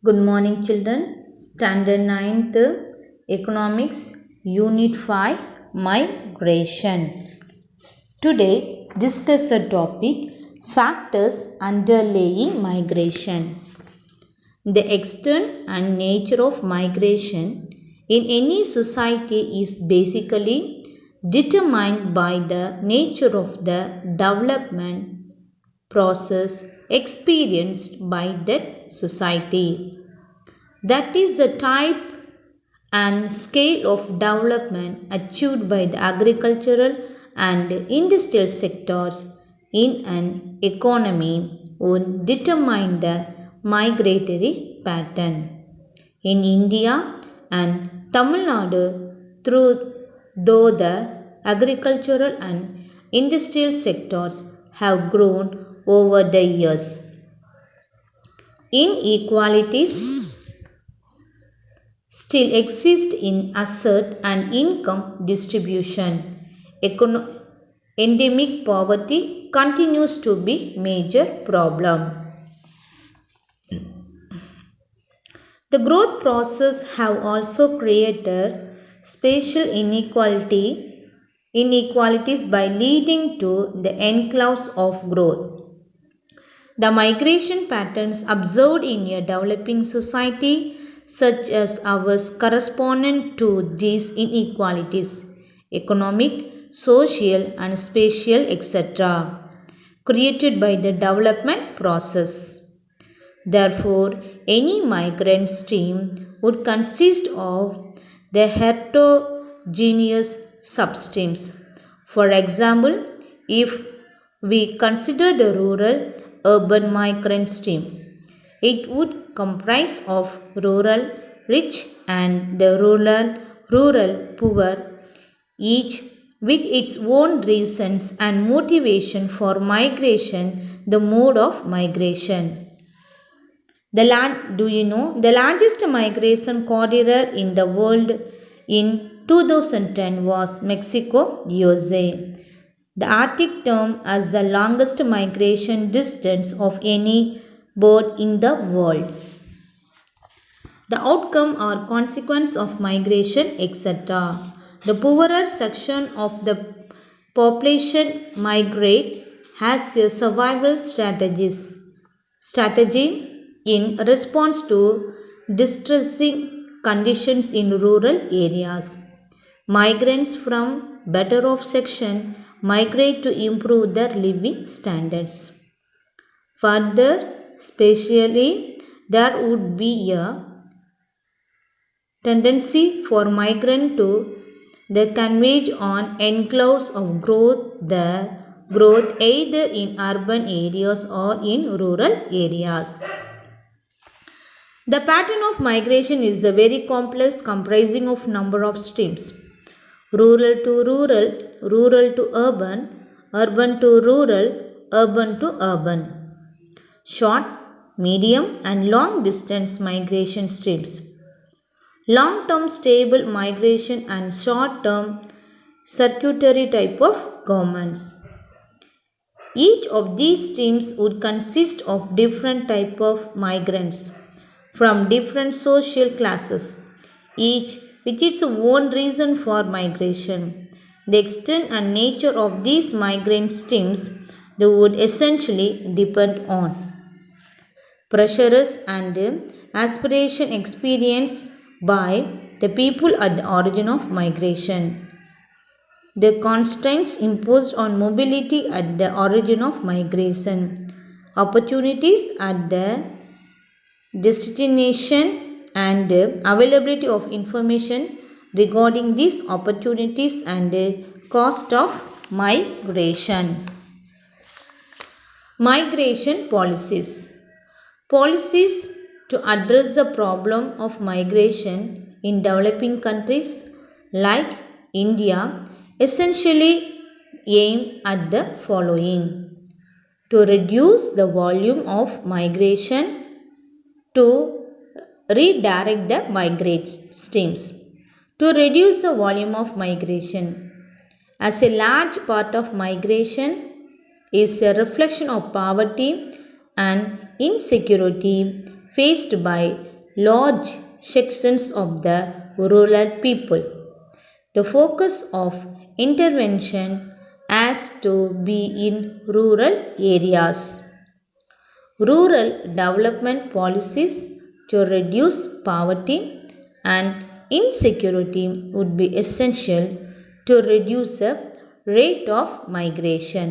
Good morning, children. Standard 9th Economics Unit 5 Migration. Today, discuss the topic Factors underlying migration. The extent and nature of migration in any society is basically determined by the nature of the development process experienced by that society. That is the type and scale of development achieved by the agricultural and industrial sectors in an economy would determine the migratory pattern. In India and Tamil Nadu, though the agricultural and industrial sectors have grown over the years, inequalities still exist in asset and income distribution. Endemic poverty continues to be major problem. The growth process have also created spatial inequalities by leading to the enclaves of growth. The migration patterns observed in a developing society such as ours correspond to these inequalities, economic, social and spatial etc., created by the development process. Therefore, any migrant stream would consist of the heterogeneous substreams. For example, if we consider the rural-urban migrant stream, it would comprise of rural rich and the rural poor, each with its own reasons and motivation for migration, the mode of migration. The largest migration corridor in the world in 2010 was Mexico, USA. The Arctic term as the longest migration distance of any bird in the world. The outcome or consequence of migration, etc. The poorer section of the population migrate has a survival strategy in response to distressing conditions in rural areas. Migrants from better off section migrate to improve their living standards. Further, spatially, there would be a tendency for migrant to the converge on enclaves of growth either in urban areas or in rural areas. The pattern of migration is a very complex comprising of number of streams. Rural to rural, rural to urban, urban to rural, urban to urban. Short, medium and long distance migration streams. Long-term stable migration and short-term circuitry type of governments. Each of these streams would consist of different type of migrants from different social classes, each with its own reason for migration. The extent and nature of these migrant streams they would essentially depend on pressures and aspiration experienced by the people at the origin of migration. The constraints imposed on mobility at the origin of migration, opportunities at the destination and availability of information regarding these opportunities and cost of migration. Migration policies. Policies to address the problem of migration in developing countries like India essentially aim at the following: to reduce the volume of migration, to redirect the migrant streams, to reduce the volume of migration. As a large part of migration is a reflection of poverty and insecurity faced by large sections of the rural people. The focus of intervention has to be in rural areas. Rural development policies to reduce poverty and insecurity would be essential to reduce the rate of migration.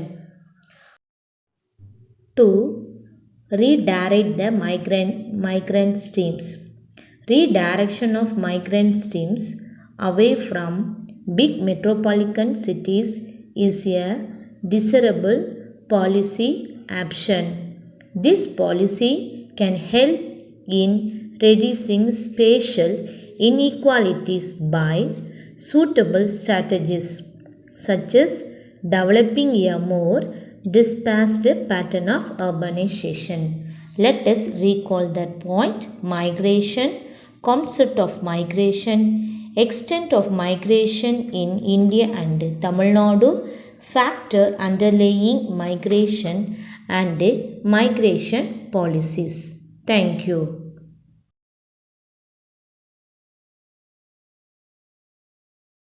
To redirect the migrant streams. Redirection of migrant streams away from big metropolitan cities is a desirable policy option. This policy can help in reducing spatial inequalities by suitable strategies such as developing a more dispersed pattern of urbanization. Let us recall that point: migration, concept of migration, extent of migration in India and Tamil Nadu, factor underlying migration and migration policies. Thank you.